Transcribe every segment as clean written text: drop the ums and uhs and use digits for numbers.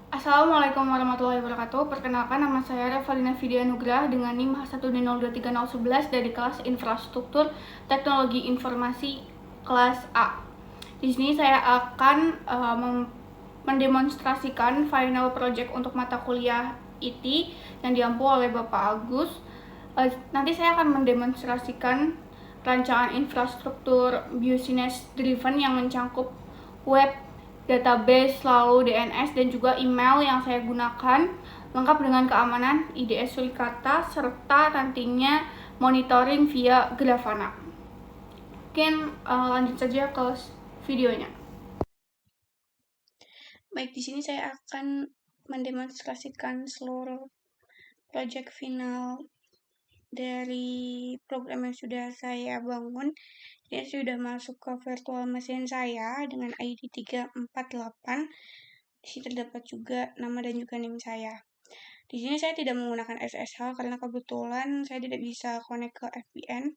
Assalamualaikum warahmatullahi wabarakatuh. Perkenalkan, nama saya Revalina Vidya Nugraha dengan NIM H1D023011 dari kelas Infrastruktur Teknologi Informasi kelas A. Di sini saya akan mendemonstrasikan final project untuk mata kuliah IT yang diampu oleh Bapak Agus. Nanti saya akan mendemonstrasikan rancangan infrastruktur business driven yang mencangkup web, database, lalu DNS, dan juga email yang saya gunakan, lengkap dengan keamanan IDS Surikata, serta nantinya monitoring via Grafana. Mungkin lanjut saja ke videonya. Baik, di sini saya akan mendemonstrasikan seluruh project final dari program yang sudah saya bangun. Ya, sudah masuk ke virtual machine saya dengan ID 348. Di sini terdapat juga nama dan juga NIM saya. Di sini saya tidak menggunakan SSH karena kebetulan saya tidak bisa connect ke VPN.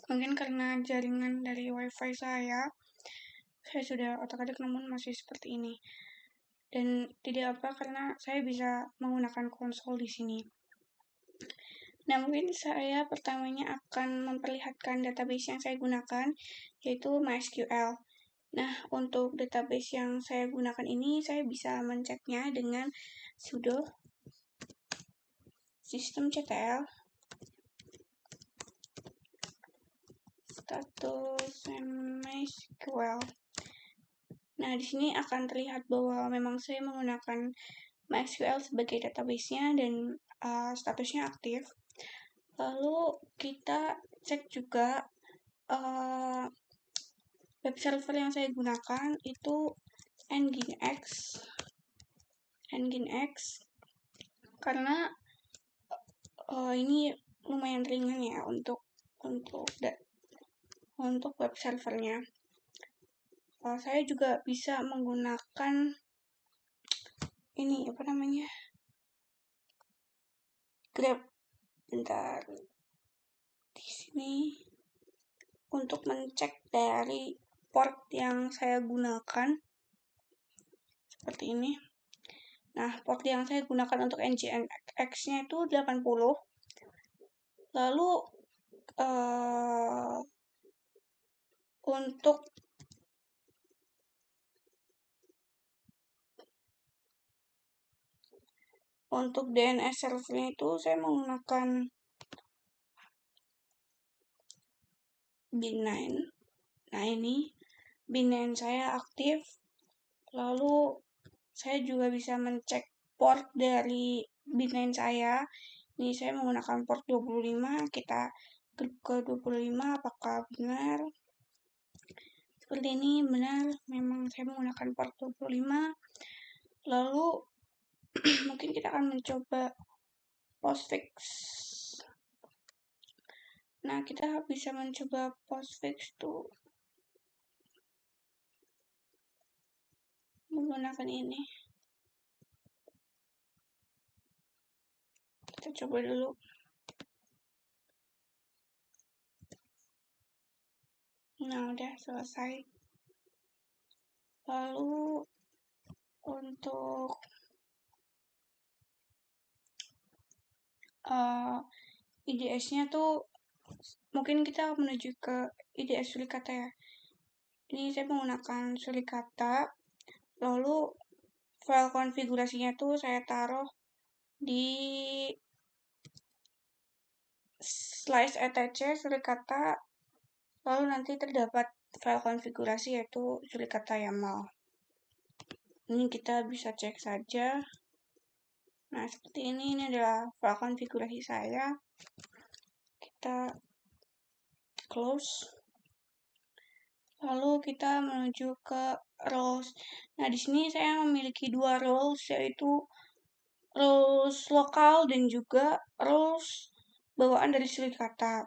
Mungkin karena jaringan dari WiFi saya sudah otak-atik namun masih seperti ini. Dan tidak apa karena saya bisa menggunakan konsol di sini. Nah, mungkin saya pertamanya akan memperlihatkan database yang saya gunakan, yaitu MySQL. Nah, untuk database yang saya gunakan ini, saya bisa menceknya dengan sudo systemctl status MySQL. Nah, di sini akan terlihat bahwa memang saya menggunakan MySQL sebagai database-nya dan statusnya aktif. Lalu kita cek juga web server yang saya gunakan itu Nginx karena ini lumayan ringan ya untuk web servernya. Saya juga bisa menggunakan ini Grab. Bentar, di sini untuk mencek dari port yang saya gunakan seperti ini. Nah, port yang saya gunakan untuk Nginx-nya itu 80. Lalu untuk DNS servernya itu saya menggunakan B9. Nah, ini B9 saya aktif. Lalu saya juga bisa mencek port dari B9 saya. Ini saya menggunakan port 25. Kita klik ke 25 apakah benar. Seperti ini benar, memang saya menggunakan port 25. Lalu mungkin kita akan mencoba postfix. Nah, kita bisa mencoba postfix itu menggunakan ini. Kita coba dulu. Nah, udah selesai. Lalu untuk IDS-nya tuh mungkin kita menuju ke IDS Surikata ya. Ini saya menggunakan Surikata. Lalu file konfigurasinya tuh saya taruh di slice etc Surikata. Lalu nanti terdapat file konfigurasi yaitu Surikata YAML. Ini kita bisa cek saja. Nah, seperti ini adalah file konfigurasi saya. Kita close. Lalu kita menuju ke roles. Nah, di sini saya memiliki dua roles, yaitu roles lokal dan juga roles bawaan dari Surikata.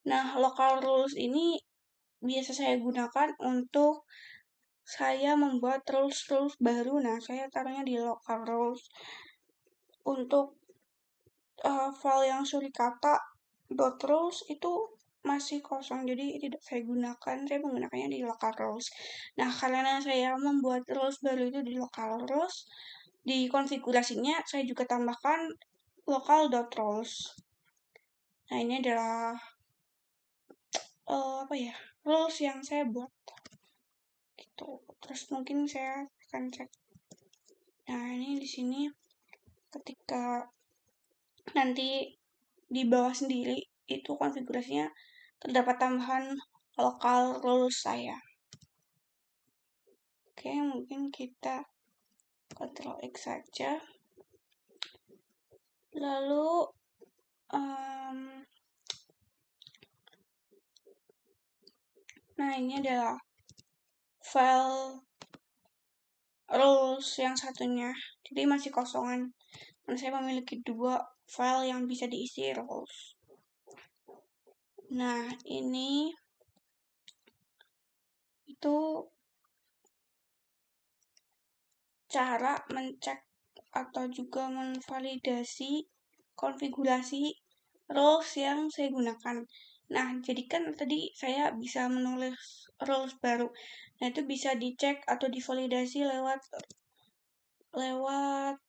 Nah, local roles ini biasa saya gunakan untuk saya membuat rules baru. Nah, saya taruhnya di local roles. Untuk file yang surikata.rules itu masih kosong, jadi tidak saya gunakan. Saya menggunakannya di local roles. Nah, karena saya membuat rules baru itu di local roles, di konfigurasinya saya juga tambahkan local.roles. Nah, ini adalah rules yang saya buat gitu. Terus mungkin saya akan cek. Nah, ini di sini ketika nanti di bawah sendiri itu konfigurasinya terdapat tambahan local rules saya. Oke, mungkin kita Ctrl X saja. Lalu nah, ini adalah file rules yang satunya, jadi masih kosongan. Dan saya memiliki 2 file yang bisa diisi rules. Nah, ini itu cara mencek atau juga memvalidasi konfigurasi rules yang saya gunakan. Nah, jadi kan tadi saya bisa menulis rules baru. Nah, itu bisa dicek atau divalidasi lewat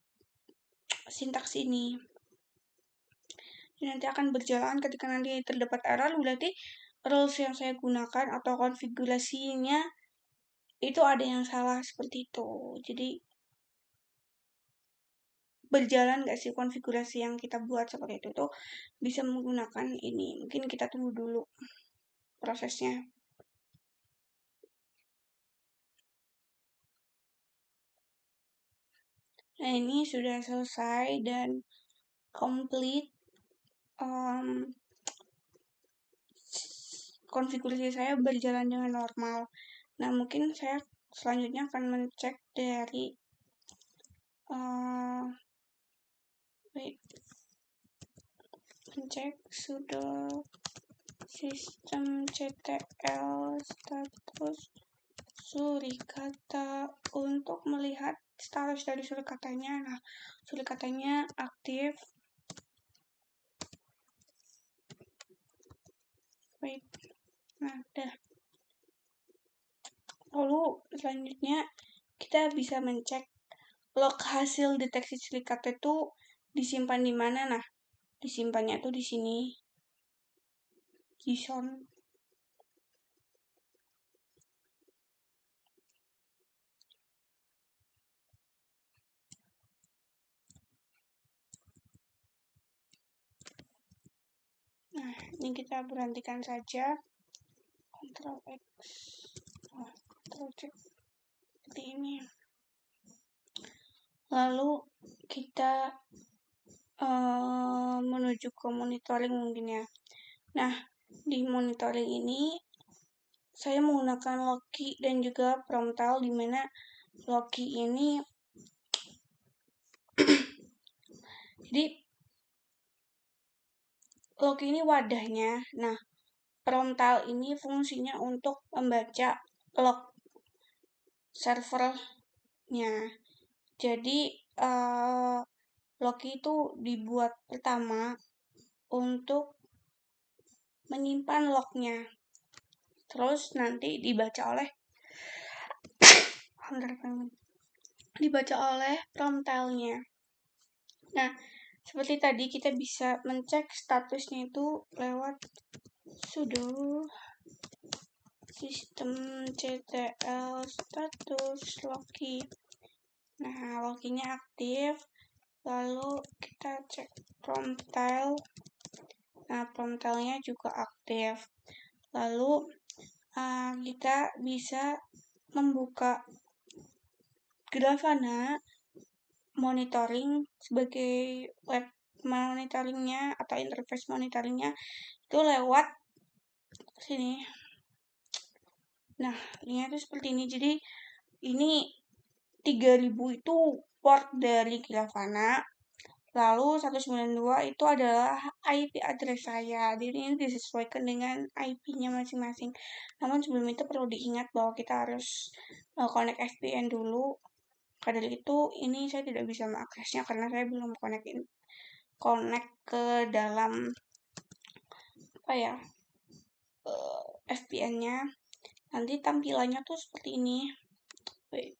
sintaks ini. Nanti akan berjalan ketika nanti terdapat error, berarti rules yang saya gunakan atau konfigurasinya itu ada yang salah seperti itu. Jadi berjalan nggak sih konfigurasi yang kita buat seperti itu tuh bisa menggunakan ini. Mungkin kita tunggu dulu prosesnya. Nah, ini sudah selesai dan complete. Konfigurasi saya berjalan dengan normal. Nah, mungkin saya selanjutnya akan mencek dari mencek sudo systemctl status surikata untuk melihat status dari surikatanya. Nah, surikatanya aktif. Nah, udah. Lalu selanjutnya kita bisa mencek log hasil deteksi surikata itu disimpan di mana. Nah, disimpannya tuh di sini. JSON. Nah, ini kita berhentikan saja. Ctrl X. Ctrl C. Seperti ini. Lalu kita menuju ke monitoring mungkin ya. Nah, di monitoring ini saya menggunakan Loki dan juga Promptal, di mana Loki ini jadi Loki ini wadahnya. Nah, Promptal ini fungsinya untuk membaca log servernya. Jadi Loki itu dibuat pertama untuk menyimpan lognya. Terus nanti dibaca oleh Promptalnya. Nah, seperti tadi kita bisa mencek statusnya itu lewat sudo systemctl status Loki. Nah, Lokinya aktif. Lalu kita cek Promptal. Nah, Promptalnya juga aktif. Lalu kita bisa membuka Grafana monitoring sebagai web monitoringnya atau interface monitoringnya itu lewat sini. Nah, ini tuh seperti ini. Jadi ini 3000 itu port dari Grafana. Lalu 192 itu adalah IP address saya. Jadi ini disesuaikan dengan IP-nya masing-masing. Namun sebelum itu perlu diingat bahwa kita harus connect VPN dulu. Karena dari itu ini saya tidak bisa mengaksesnya karena saya belum connect ke dalam VPN-nya. Nanti tampilannya tuh seperti ini. Wait.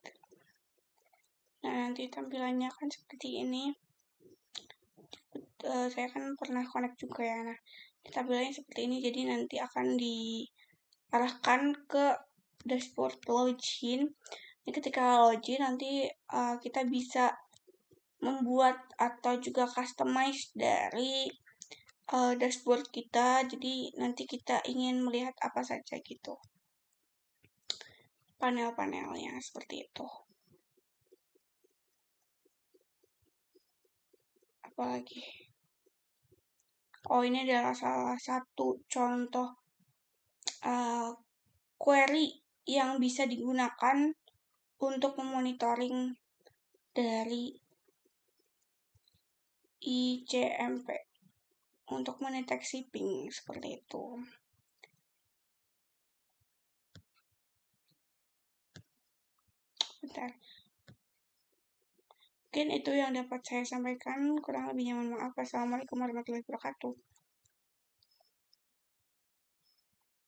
Nah, nanti tampilannya kan seperti ini. Saya kan pernah connect juga ya. Nah, tampilannya seperti ini. Jadi nanti akan diarahkan ke dashboard login. Jadi ketika login nanti kita bisa membuat atau juga customize dari dashboard kita. Jadi nanti kita ingin melihat apa saja gitu. Panel-panelnya seperti itu. Apalagi? Oh, ini adalah salah satu contoh query yang bisa digunakan untuk memonitoring dari ICMP untuk mendeteksi ping seperti itu. Bentar. Mungkin itu yang dapat saya sampaikan. Kurang lebihnya mohon maaf. Wassalamualaikum warahmatullahi wabarakatuh.